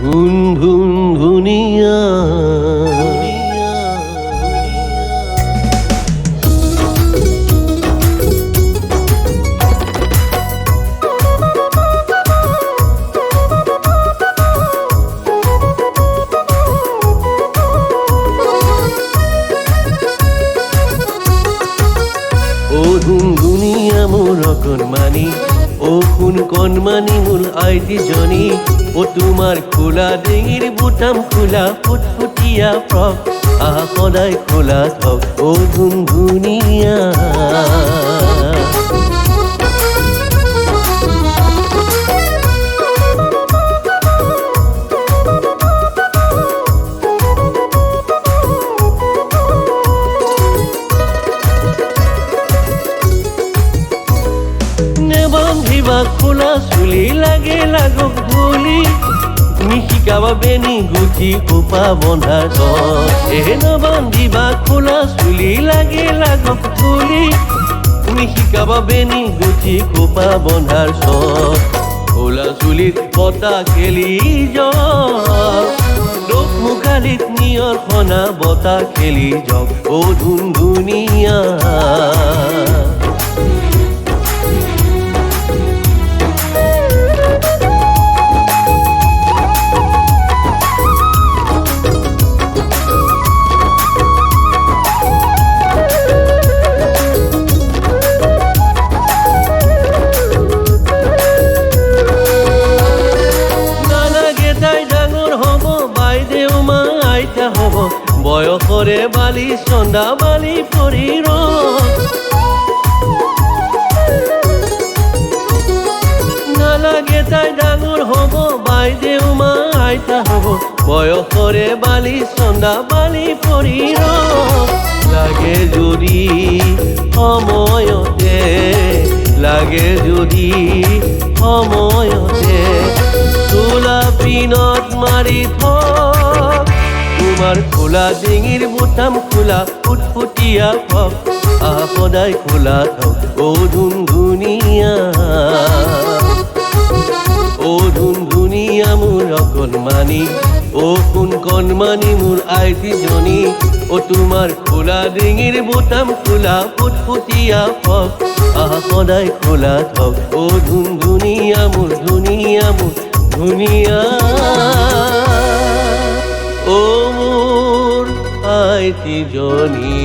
ভুন ভুন ভুনিয়া ও ধুন ধুনিয়া মোর কণমানি, ও খুন কণমানি মোর আইতি জনী, ও তোমার খোলা ডিঙির বুটাম খোলা ফুটফুটিয়া ফ্ৰক আহা সদায় খোলা থক। ও ধুন ধুনিয়া বান্ধিবা খোলা চুলি লাগে লাগক ধূলি, তুমি শিকাবা বেনি গুঠি খোপা বন্ধা বান্ধিবা খোলা চুলি লাগে লাগক ধূলি, তুমি শিকাবা বেনি গুঠি খোপা বন্ধাৰ চখ। খোলা চুলিত বতাহ খেলি যাওক, মুখালিত নিয়ৰ সনা বতাহ খেলি যাওক। ও ধুন ধুনিয়া হব বয়সরে বালি চন্দা বালি পরি নালাগে তাই ডাঙর হব বাইদেউ মা আইতা হব বয়সরে বালি চন্দা বালি পরি লাগে যদি সময়তে, লাগে যদি সময়তে চোলা পিনত মাৰি থক, তোমার খোলা ডিঙির বুটাম খোলা ফুটফুটিয়া ফ্ৰক আহা সদায় খোলা থক। ও ধুন ধুনিয়া, ও ধুন ধুনিয়া মোর কণমানি, ও কোন কণমানি মোর আইতি জনী, ও তোমার খোলা ডিঙির বুটাম খোলা ফুটফুটিয়া ফ্ৰক আহা সদায় খোলা থক। ও ধুন ধুনিয়া মোর ধুনিয়া মোর ধুনিয়া, ও মোর আইতি জনী।